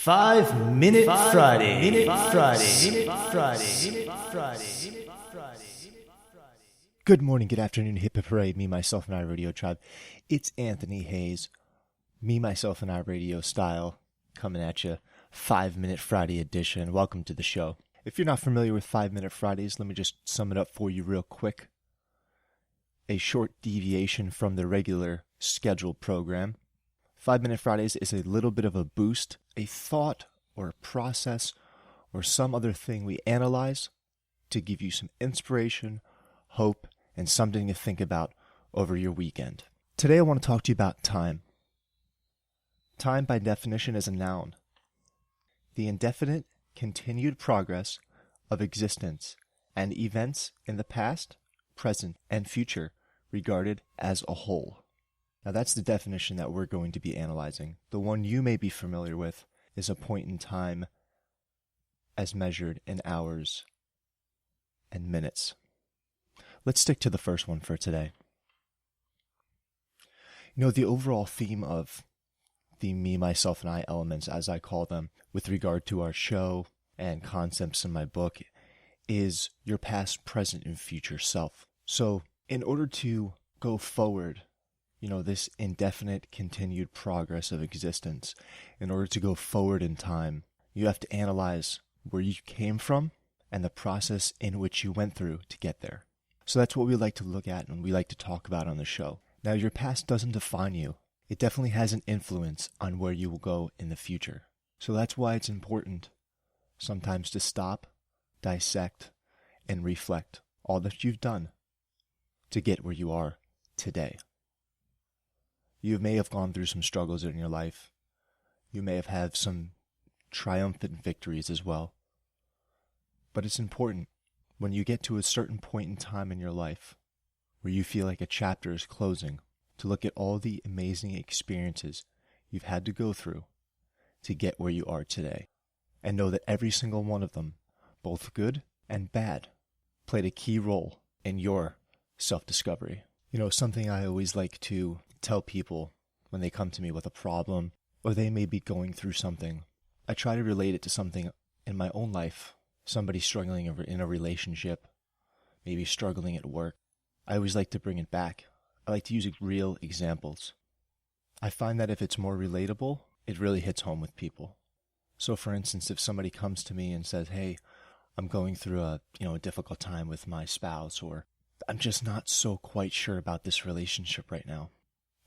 5 Minute Friday. Good morning, good afternoon, hip hip hooray, me, myself, and I radio tribe. It's Anthony Hayes, me, myself, and I radio style, coming at you, 5 Minute Friday edition. Welcome to the show. If you're not familiar with 5 Minute Fridays, let me just sum it up for you real quick. A short deviation from the regular scheduled program. 5 Minute Fridays is a little bit of a boost, a thought or a process or some other thing we analyze to give you some inspiration, hope, and something to think about over your weekend. Today I want to talk to you about time. Time by definition is a noun. The indefinite continued progress of existence and events in the past, present, and future regarded as a whole. Now that's the definition that we're going to be analyzing. The one you may be familiar with is a point in time as measured in hours and minutes. Let's stick to the first one for today. You know, the overall theme of the me, myself, and I elements, as I call them, with regard to our show and concepts in my book, is your past, present, and future self. So in order to go forward, you know, this indefinite continued progress of existence, in order to go forward in time, you have to analyze where you came from and the process in which you went through to get there. So that's what we like to look at and we like to talk about on the show. Now, your past doesn't define you. It definitely has an influence on where you will go in the future. So that's why it's important sometimes to stop, dissect, and reflect all that you've done to get where you are today. You may have gone through some struggles in your life. You may have had some triumphant victories as well. But it's important when you get to a certain point in time in your life where you feel like a chapter is closing to look at all the amazing experiences you've had to go through to get where you are today. And know that every single one of them, both good and bad, played a key role in your self-discovery. You know, something I always like to tell people when they come to me with a problem or they may be going through something, I try to relate it to something in my own life. Somebody struggling in a relationship, maybe struggling at work. I always like to bring it back. I like to use real examples. I find that if it's more relatable, it really hits home with people. So for instance, if somebody comes to me and says, hey, I'm going through a difficult time with my spouse, or I'm just not so quite sure about this relationship right now.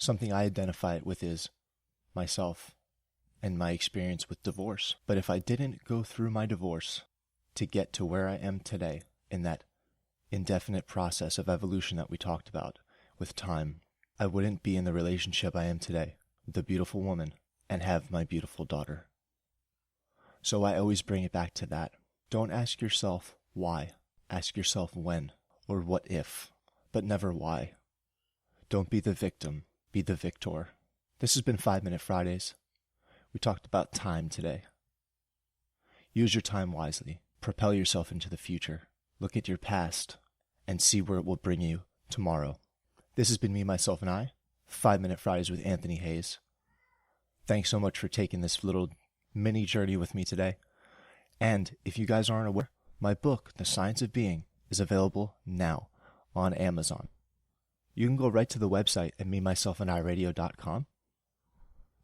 Something I identify it with is myself and my experience with divorce. But if I didn't go through my divorce to get to where I am today in that indefinite process of evolution that we talked about with time, I wouldn't be in the relationship I am today with a beautiful woman and have my beautiful daughter. So I always bring it back to that. Don't ask yourself why. Ask yourself when or what if, but never why. Don't be the victim, be the victor. This has been 5 Minute Fridays. We talked about time today. Use your time wisely. Propel yourself into the future. Look at your past and see where it will bring you tomorrow. This has been me, myself, and I. 5 Minute Fridays with Anthony Hayes. Thanks so much for taking this little mini journey with me today. And if you guys aren't aware, my book, The Science of Being, is available now on Amazon. You can go right to the website at memyselfandiradio.com.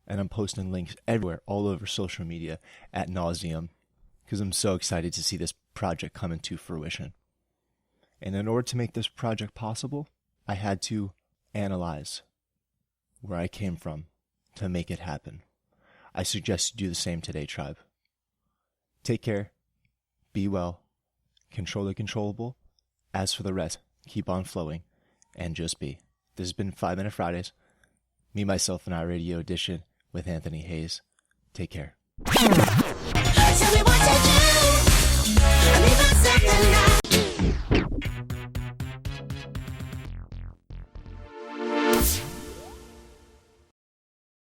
And I'm posting links everywhere, all over social media, ad nauseum, because I'm so excited to see this project come into fruition. And in order to make this project possible, I had to analyze where I came from to make it happen. I suggest you do the same today, tribe. Take care, be well, control the controllable. As for the rest, keep on flowing, and just be. This has been 5 Minute Fridays, me, myself, and I radio edition with Anthony Hayes. Take care.